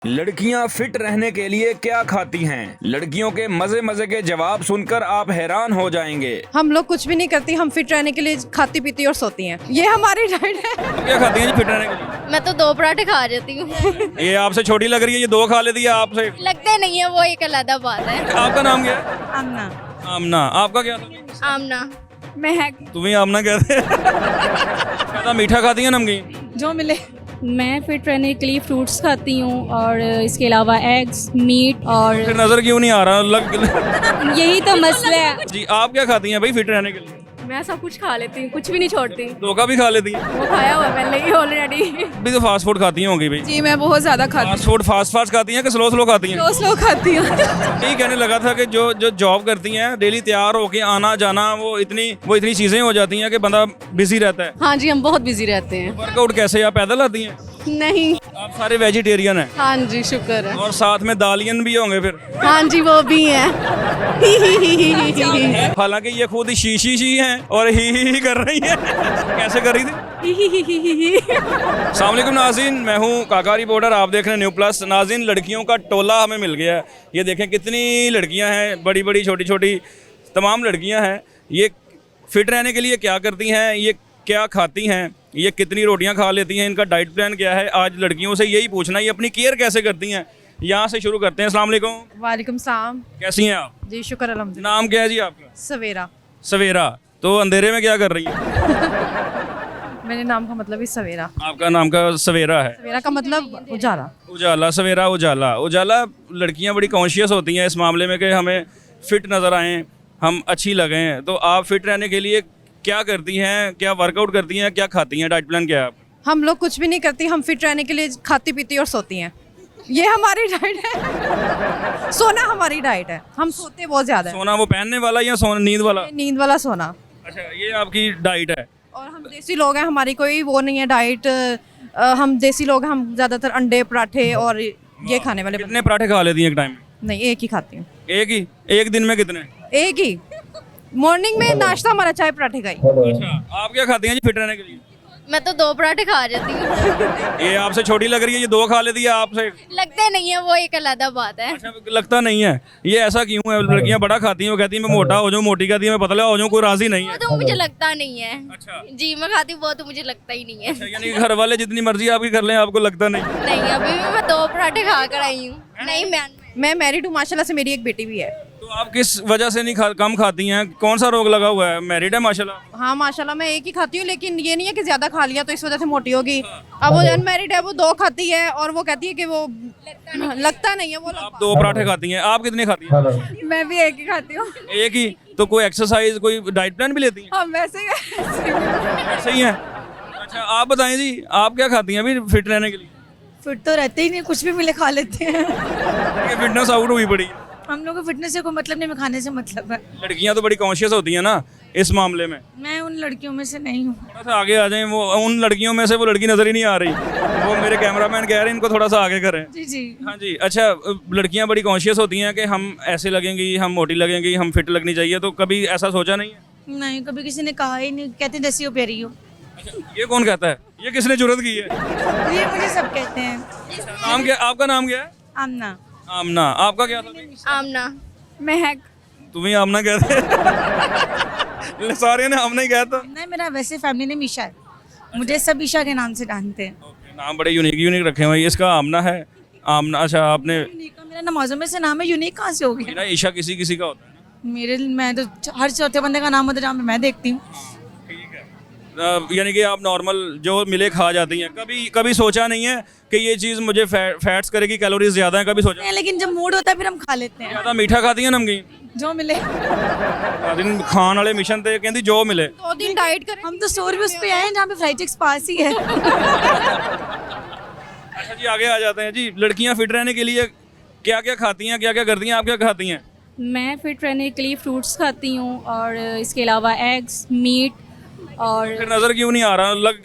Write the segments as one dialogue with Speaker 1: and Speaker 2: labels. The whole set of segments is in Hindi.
Speaker 1: लड़कियां फिट रहने के लिए क्या खाती हैं? लड़कियों के मजे मजे के जवाब सुनकर आप हैरान हो जाएंगे।
Speaker 2: हम लोग कुछ भी नहीं करती, हम फिट रहने के लिए खाती पीती और सोती हैं। ये हमारी डाइट है।
Speaker 1: आप क्या खाती हैं जी फिट रहने के लिए?
Speaker 3: मैं तो 2 पराठे खा जाती हूँ।
Speaker 1: ये आपसे छोटी लग रही है, ये 2 खा लेती है आपसे।
Speaker 3: लगते नहीं है, वो एक अलग बात है।
Speaker 1: आपका नाम क्या है?
Speaker 2: आमना।
Speaker 1: आमना। आपका क्या नाम है?
Speaker 3: आमना।
Speaker 2: महक।
Speaker 1: तुम्हें आमना कहते हैं। ज्यादा मीठा खाती है नमकीन?
Speaker 2: जो मिले।
Speaker 4: मैं फिट रहने के लिए फ्रूट्स खाती हूँ और इसके अलावा एग्स, मीट और
Speaker 1: फिर नजर क्यों नहीं आ रहा लग
Speaker 4: यही तो मसला है।
Speaker 1: जी आप क्या खाती हैं भाई फिट रहने के लिए?
Speaker 2: मैं सब कुछ खा लेती हूँ, कुछ भी नहीं छोड़ती।
Speaker 1: धोखा भी खा लेती हैं?
Speaker 2: वो खाया हुआ पहले ही ऑलरेडी।
Speaker 1: अभी तो फास्ट फूड खाती होंगी भाई।
Speaker 2: जी मैं बहुत ज्यादा खाती
Speaker 1: फास्ट फूड फास्ट खाती हैं कि स्लो स्लो खाती हैं?
Speaker 2: हूँ, स्लो खाती हूँ।
Speaker 1: यही कहने लगा था कि जो जो जॉब करती हैं डेली तैयार होके आना जाना वो इतनी चीजें हो जाती हैं कि बंदा बिजी रहता है।
Speaker 2: हाँ जी, हम बहुत बिजी रहते हैं।
Speaker 1: वर्कआउट कैसे आप पैदल आती हैं?
Speaker 2: नहीं।
Speaker 1: आप सारे वेजिटेरियन हैं
Speaker 2: हाँ जी, शुक्र है।
Speaker 1: और साथ में दालियन भी होंगे फिर।
Speaker 2: हाँ जी, वो भी है।
Speaker 1: हालांकि ये खुद शी हैं और ही कर रही हैं। कैसे कर रही थी? अस्सलाम वालेकुम नाज़रीन, मैं हूँ काका रिपोर्टर, आप देख रहे हैं न्यू प्लस। नाज़रीन, लड़कियों का टोला हमें मिल गया है। ये देखें कितनी लड़कियाँ हैं, बड़ी बड़ी छोटी छोटी तमाम लड़कियाँ हैं। ये फिट रहने के लिए क्या करती हैं, ये क्या खाती हैं, ये कितनी रोटियां खा लेती हैं, इनका डाइट प्लान क्या है, आज लड़कियों से यही पूछना है। ये अपनी केयर कैसे करती हैं, यहाँ से शुरू करते हैं। अस्सलाम वालेकुम।
Speaker 2: वालेकुम सलाम।
Speaker 1: कैसी हैं आप?
Speaker 2: जी शुक्र अल्हम्दुलिल्लाह।
Speaker 1: नाम क्या है जी आपका?
Speaker 2: सवेरा।
Speaker 1: सवेरा। तो अंधेरे में क्या कर रही है?
Speaker 2: मेरे नाम का मतलब ही सवेरा।
Speaker 1: आपका नाम का सवेरा है?
Speaker 2: सवेरा का मतलब उजाला।
Speaker 1: उजाला। सवेरा उजाला। उजाला। लड़कियां बड़ी कॉन्शियस होती हैं इस मामले में कि हमें फिट नज़र आएँ, हम अच्छी लगें। तो आप फिट रहने के लिए क्या करती हैं, क्या वर्कआउट करती हैं, क्या खाती हैं, डाइट प्लान क्या है आपका?
Speaker 2: हम लोग कुछ भी नहीं करती, हम फिट रहने के लिए खाती पीती और सोती हैं। ये हमारी डाइट है। सोना हमारी डाइट है, हम सोते बहुत ज्यादा है।
Speaker 1: सोना वो पहनने वाला या सोना नींद वाला?
Speaker 2: नींद वाला सोना।
Speaker 1: अच्छा, ये आपकी डाइट है।
Speaker 2: और हम देसी लोग हैं, हमारी कोई वो नहीं है डाइट। हम देसी लोग हैं, हम ज्यादातर अंडे पराठे और ये खाने वाले
Speaker 1: कितने पराठे खा लेती हैं एक टाइम में?
Speaker 2: नहीं, एक ही खाती हूँ।
Speaker 1: एक ही? एक दिन में कितने?
Speaker 2: एक ही। मॉर्निंग में नाश्ता हमारा चाय पराठे का ही।
Speaker 1: अच्छा, आप क्या खाती हैं जी फिट रहने के लिए?
Speaker 3: मैं तो 2 पराठे खा जाती हूँ।
Speaker 1: ये आपसे छोटी लग रही है, ये 2 खा लेती है आपसे।
Speaker 3: लगते नहीं है, वो एक अलग बात है।
Speaker 1: अच्छा, लगता नहीं है। ये ऐसा क्यों है? लड़कियां बड़ा खाती हैं, वो कहती हैं मैं मोटा हो जाऊं, मोटी कहती है मैं पतला हो जाऊं, कोई राजी नहीं
Speaker 3: वो
Speaker 1: है।
Speaker 3: तो मुझे लगता नहीं है।
Speaker 1: अच्छा।
Speaker 3: जी मैं खाती हूँ, वो तो मुझे लगता ही नहीं है।
Speaker 1: अच्छा, यानी घर वाले जितनी मर्जी आपकी कर लें, आपको लगता नहीं?
Speaker 3: नहीं, अभी भी मैं 2 पराठे खा कर आई हूँ। नहीं,
Speaker 2: मैं मैरिड हूँ माशाल्लाह से, मेरी एक बेटी भी है।
Speaker 1: तो आप किस वजह से नहीं कम खाती हैं? कौन सा रोग लगा हुआ है? मैरिड है माशाल्लाह?
Speaker 2: हाँ माशाल्लाह, मैं एक ही खाती हूँ, लेकिन ये नहीं है कि ज्यादा खा लिया तो इस वजह से मोटी होगी। अब वो अनमैरिड है, वो 2 खाती है और वो कहती है कि वो लगता नहीं है। वो
Speaker 1: आप 2 पराठे खाती हैं, आप कितने खाती हैं?
Speaker 2: मैं भी एक ही खाती हूँ।
Speaker 1: एक ही? तो कोई एक्सरसाइज, कोई डाइट प्लान भी लेती हैं?
Speaker 2: हम वैसे ही
Speaker 1: ऐसे ही हैं? अच्छा, आप बताएं जी, आप क्या खाती हैं अभी फिट रहने के लिए?
Speaker 5: फिट तो रहते ही नहीं, कुछ भी मिले खा लेते हैं।
Speaker 1: ये फिटनेस आउट हुई पड़ी है।
Speaker 5: हम लोग को फिटनेस से कोई मतलब नहीं, खाने से मतलब है।
Speaker 1: लड़कियां तो बड़ी कॉन्शियस होती हैं ना इस मामले में।
Speaker 5: मैं उन लड़कियों में से नहीं हूँ।
Speaker 1: थोड़ा सा आगे आ जाएं, वो उन लड़कियों में से वो लड़की नजर ही नहीं आ रही। वो मेरे कैमरामैन कह रहे हैं इनको थोड़ा सा आगे करें।
Speaker 5: जी जी।
Speaker 1: हाँ जी। अच्छा, लड़कियां बड़ी कॉन्शियस होती हैं कि हम ऐसे लगेंगी, हम मोटी लगेंगी, हम फिट लगनी चाहिए। तो कभी ऐसा सोचा नहीं है?
Speaker 5: नहीं, कभी किसी ने कहा ही नहीं, कहते जैसी हो प्यारी हो।
Speaker 1: ये कौन कहता है? ये किसने जुर्रत की है?
Speaker 5: ये मुझे सब कहते हैं।
Speaker 1: नाम क्या? आपका नाम क्या है?
Speaker 5: आमना।
Speaker 1: आमना। आपका क्या था?
Speaker 3: आमना।
Speaker 2: महक।
Speaker 1: तुम्हें आमना कहते हैं? सारे ने आमना ही कहता।
Speaker 5: नहीं, मेरा वैसे फैमिली नेम ईशा है, मुझे सब ईशा के नाम से जानते हैं।
Speaker 1: नाम बड़े यूनिक रखे हुए हैं। इसका आमना है। आमना। अच्छा, आपने
Speaker 5: यूनिक का मेरा नमाजों में से नाम है, यूनिक कहाँ से हो गया?
Speaker 1: ना ईशा किसी किसी का होता है ना।
Speaker 5: मैं तो हर चौथे बंदे का नाम होता है जहाँ पे मैं देखती हूँ।
Speaker 1: ठीक है। यानी कि आप नॉर्मल जो मिले खा जाती हैं। कभी सोचा नहीं है कि ये चीज़ मुझे फैट्स करेगी, कैलोरीज ज़्यादा है? कभी सोचा?
Speaker 5: लेकिन जब मूड होता है फिर हम खा लेते हैं,
Speaker 1: ज़्यादा मीठा खाती हैं नमकीन?
Speaker 5: जो मिले।
Speaker 1: दिन खान वाले मिशन थे, कहती जो मिले।
Speaker 2: 2 दिन डाइट करें।
Speaker 5: हम तो 100 रुपये उस पे आए हैं जहाँ पे फ्राइटेक्स पास ही है।
Speaker 1: अच्छा जी, आगे आ जाते हैं जी। लड़कियां फिट रहने के लिए क्या क्या खाती हैं, क्या क्या करती हैं, आप क्या खाती हैं?
Speaker 4: मैं फिट रहने के लिए फ्रूट्स खाती हूँ और इसके अलावा एग्स, मीट और
Speaker 1: फिर नजर क्यों नहीं आ रहा लग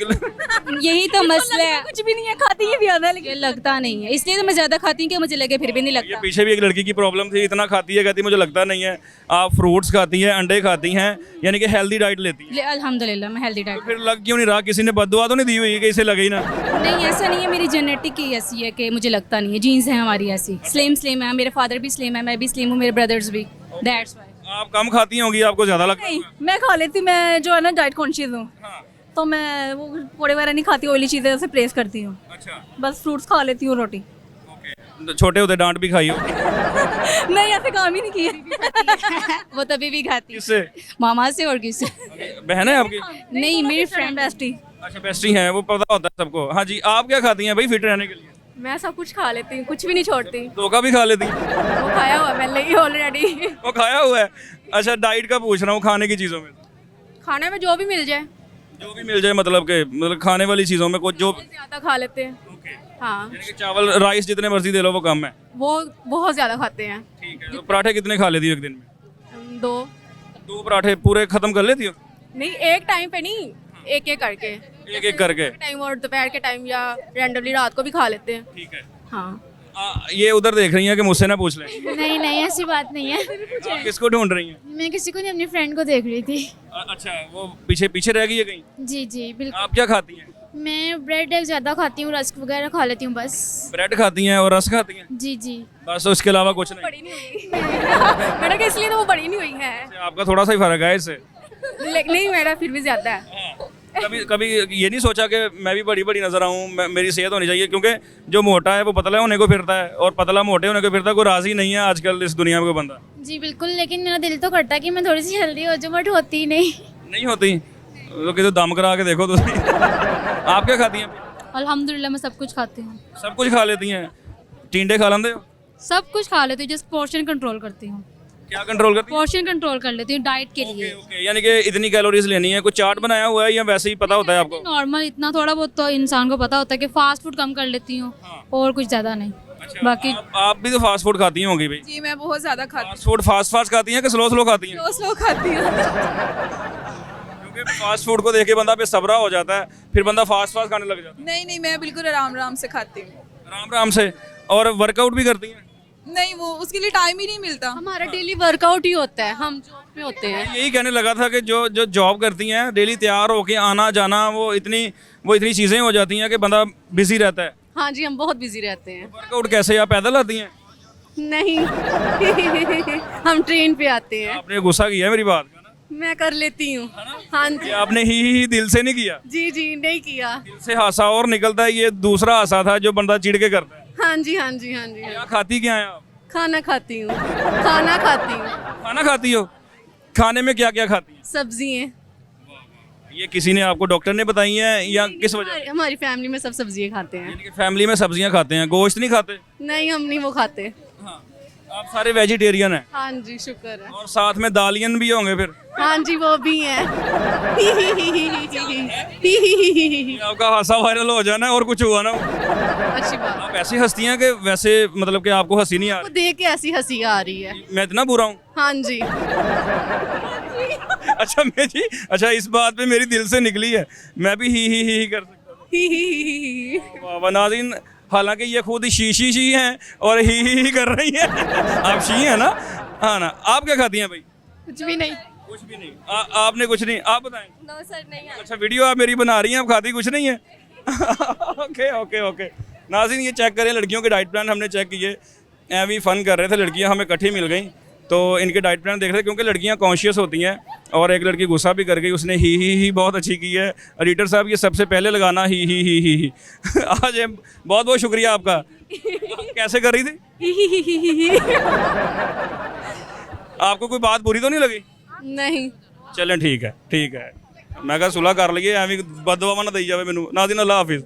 Speaker 4: यही तो मसला है,
Speaker 5: कुछ भी नहीं है, खाती ही भी आधा
Speaker 4: ये लगता नहीं है, इसलिए तो मैं ज़्यादा खाती हूँ कि मुझे लगे, फिर भी नहीं
Speaker 1: ये
Speaker 4: लगता।
Speaker 1: पीछे भी एक लड़की की प्रॉब्लम थी, इतना खाती है, कहती मुझे लगता नहीं है। आप फ्रूट्स खाती हैं, अंडे खाती हैं, यानी कि हेल्दी डाइट लेती हैं,
Speaker 4: अल्हम्दुलिल्लाह मैं हेल्दी डाइट।
Speaker 1: फिर लग क्यों नहीं रहा? किसी ने बददुआ तो नहीं दी हुई कि इसे लगे ही ना?
Speaker 4: नहीं ऐसा नहीं है, मेरी जेनेटिक ही ऐसी है कि मुझे लगता नहीं है, जीन्स है हमारी ऐसी, स्लिम है, मेरे फादर भी स्लिम है, मैं भी स्लिम हूँ, मेरे ब्रदर्स भी, दैट्स वाई।
Speaker 1: आप कम खाती होंगी, आपको ज्यादा लगता
Speaker 5: नहीं,
Speaker 1: होगा।
Speaker 5: मैं खा लेती, मैं जो है ना डाइट कॉन्शियस हूँ,
Speaker 1: हाँ,
Speaker 5: तो मैं वो पोड़े वगैरह नहीं खाती, ऑयली चीज़ें जैसे प्रेस करती हूँ,
Speaker 1: अच्छा,
Speaker 5: बस फ्रूट्स खा लेती हूँ, रोटी।
Speaker 1: ओके। छोटे होते डांट भी खाई हो?
Speaker 5: नहीं, ऐसे काम ही नहीं किए।
Speaker 4: वो तभी भी खाती है,
Speaker 1: किससे?
Speaker 4: मामा से और किससे।
Speaker 1: बहन है आपकी?
Speaker 4: नहीं मेरी फ्रेंड
Speaker 5: बेस्टी।
Speaker 1: अच्छा, बेस्टी हैं, वो पता होता है सबको। हाँ जी, आप क्या खाती हैं भाई फिट रहने के लिए?
Speaker 2: मैं सब कुछ खा लेती हूँ, कुछ भी नहीं छोड़ती।
Speaker 1: धोखा भी खा लेती हैं?
Speaker 2: वो खाया हुआ मैंने ही ऑलरेडी।
Speaker 1: वो खाया हुआ है। अच्छा, डाइट का पूछ रहा हूँ, खाने की चीज़ों में
Speaker 2: खाने में जो भी मिल जाए
Speaker 1: जो भी मिल जाए, मतलब खाने वाली चीज़ों में कुछ जो
Speaker 2: ज्यादा खा लेते हैं।
Speaker 1: ओके,
Speaker 2: हाँ,
Speaker 1: यानी कि चावल राइस जितने मर्जी दे लो वो कम है।
Speaker 2: वो बहुत ज्यादा खाते हैं।
Speaker 1: ठीक है, तो पराठे कितने खा लेती हो एक दिन में?
Speaker 2: 2
Speaker 1: पराठे पूरे खत्म कर लेती हो?
Speaker 2: नहीं, एक टाइम पे नहीं, एक एक करके,
Speaker 1: एक एक करके?
Speaker 2: टाइम और दोपहर के टाइम या रैंडमली रात को भी खा लेते हैं।
Speaker 1: ठीक है।
Speaker 2: हाँ,
Speaker 1: ये उधर देख रही हैं कि मुझसे ना पूछ लें।
Speaker 3: नहीं नहीं ऐसी बात नहीं है,
Speaker 1: आप किसको ढूंढ रही हैं?
Speaker 3: मैं किसी को नहीं, अपनी फ्रेंड को देख रही थी।
Speaker 1: अच्छा, वो पीछे पीछे रह गई है कहीं?
Speaker 3: जी जी बिल्कुल।
Speaker 1: आप क्या खाती हैं?
Speaker 3: मैं ब्रेड एग ज़्यादा खाती हूँ, रस्क वगैरह खा लेती हूँ बस।
Speaker 1: ब्रेड खाती हैं और रस खाती हैं,
Speaker 3: जी जी।
Speaker 1: बस? तो इसके अलावा कुछ नहीं?
Speaker 2: बड़ी नहीं हुई। मेरा क्या इसलिए तो वो बड़ी नहीं हुई है,
Speaker 1: आपका थोड़ा सा ही फर्क है इससे।
Speaker 2: लेकिन नहीं, मेरा फिर भी ज्यादा है।
Speaker 1: कभी कभी ये नहीं सोचा कि मैं भी बड़ी बड़ी नजर आऊँ, मेरी सेहत होनी चाहिए? क्योंकि जो मोटा है वो पतला होने को फिरता है, और पतला मोटे होने को फिरता है। कोई राजी नहीं है आजकल इस दुनिया में कोई बंदा।
Speaker 3: जी बिल्कुल, लेकिन मेरा दिल तो करता है कि मैं थोड़ी सी हेल्दी हो जाऊँ, बट होती ही नहीं।
Speaker 1: नहीं होती तो किसी दम करा के देखो तुम। आप क्या खाती हैं?
Speaker 4: अल्हम्दुलिल्लाह मैं सब कुछ खाती हूँ,
Speaker 1: सब कुछ खा लेती हैं? टिंडे खा लेंदे हो?
Speaker 4: सब कुछ खा लेती हूँ, जस्ट पोर्शन कंट्रोल करती हूँ,
Speaker 1: क्या कंट्रोल करती हैं?
Speaker 4: पोर्शन कंट्रोल कर लेती हूँ डाइट के लिए।
Speaker 1: ओके, यानी कि इतनी कैलोरीज लेनी है। कुछ चार्ट बनाया हुआ है या वैसे ही पता होता है आपको?
Speaker 4: नॉर्मल इतना थोड़ा बहुत तो इंसान को पता होता है कि फास्ट फूड कम कर लेती हूँ, और कुछ ज़्यादा नहीं। बाकी
Speaker 1: आप भी तो फास्ट फूड खाती होंगी भाई?
Speaker 5: जी, मैं बहुत ज़्यादा खाती
Speaker 1: फास्ट फूड फास्ट खाती हैं कि स्लो खाती हैं?
Speaker 5: हूँ, स्लो खाती हूँ।
Speaker 1: क्योंकि फास्ट फूड को देख के बंदा बेसब्रा हो जाता है, फिर बंदा फास्ट खाने लग जाता है।
Speaker 5: नहीं, मैं बिल्कुल आराम से खाती हूँ।
Speaker 1: आराम आराम से। और वर्कआउट भी करती हैं?
Speaker 5: नहीं, वो उसके लिए टाइम ही नहीं मिलता।
Speaker 2: हमारा डेली वर्कआउट ही होता है, हम जॉब में होते हैं।
Speaker 1: यही कहने लगा था कि जो जो जॉब करती हैं, डेली तैयार होके आना जाना, वो इतनी चीज़ें हो जाती हैं कि बंदा बिजी रहता है।
Speaker 2: हाँ जी, हम बहुत बिजी रहते हैं।
Speaker 1: वर्कआउट कैसे, आप पैदल आती हैं?
Speaker 2: नहीं। हम ट्रेन पे आते हैं।
Speaker 1: आपने गुस्सा किया है मेरी बात का ना?
Speaker 2: मैं कर लेती हूँ। हाँ जी,
Speaker 1: ये आपने ही दिल से नहीं किया,
Speaker 2: जी जी नहीं किया।
Speaker 1: दिल से हासा और निकलता है, ये दूसरा हासा था जो बंदा चिढ़ के करता है।
Speaker 2: हाँ जी, हाँ जी, हाँ जी।
Speaker 1: क्या खाती क्या है आप?
Speaker 2: खाना खाती हूँ, खाना खाती हूँ,
Speaker 1: खाना खाती हो? खाने में क्या क्या खाती हैं?
Speaker 2: सब्जियाँ।
Speaker 1: ये किसी ने आपको, डॉक्टर ने बताई हैं या किस वजह से?
Speaker 2: हमारी फैमिली में सब सब्जियाँ खाते हैं।
Speaker 1: यानी कि फैमिली में सब्जियां खाते हैं, गोश्त नहीं खाते?
Speaker 2: नहीं, हम नहीं वो खाते।
Speaker 1: हाँ, आप सारे वेजिटेरियन हैं
Speaker 2: हाँ जी, शुक्र है।
Speaker 1: और साथ में दालियन भी होंगे फिर?
Speaker 2: हाँ जी, वो भी हैं।
Speaker 1: ये आपका हासा वायरल हो जाना और कुछ हुआ ना हो।
Speaker 2: अच्छी बात।
Speaker 1: आप ऐसी हंसती हैं कि वैसे मतलब कि आपको हंसी नहीं आ
Speaker 2: वो
Speaker 1: रही।
Speaker 2: देख के ऐसी हंसी आ रही है।
Speaker 1: मैं इतना बुरा हूँ?
Speaker 2: हाँ जी।
Speaker 1: अच्छा मैं जी, अच्छा इस बात पे मेरी दिल से निकली है, मैं भी ही कर सकता हूँ। वाह वाह नाज़रीन, हालांकि ये खुद शी हैं और ही कर रही हैं। आप शी हैं ना? हाँ ना। आप क्या खाती हैं भाई?
Speaker 2: कुछ भी नहीं।
Speaker 1: कुछ भी नहीं। आपने कुछ नहीं? आप बताएं।
Speaker 2: नो सर, नहीं।
Speaker 1: अच्छा, वीडियो आप मेरी बना रही हैं, आप खाती कुछ नहीं है? Okay okay okay. नाज़रीन ये चेक करें, लड़कियों के डाइट प्लान हमने चेक किए, एवी फन कर रहे थे, लड़कियां हमें इकट्ठी मिल गई तो इनके डाइट प्लान देख रहे थे, क्योंकि लड़कियां कॉन्शियस होती हैं। और एक लड़की गुस्सा भी कर गई, उसने ही बहुत अच्छी की है। एडिटर साहब ये सबसे पहले लगाना ही। आज बहुत बहुत शुक्रिया आपका। आप कैसे कर रही थी? आपको कोई बात बुरी तो नहीं लगी?
Speaker 2: नहीं।
Speaker 1: चलें ठीक है। मैं कहा सुलह कर लीजिए, एवं बददुआ ना दई जाए मैनू। नाज़रीन अल्लाह हाफिज़।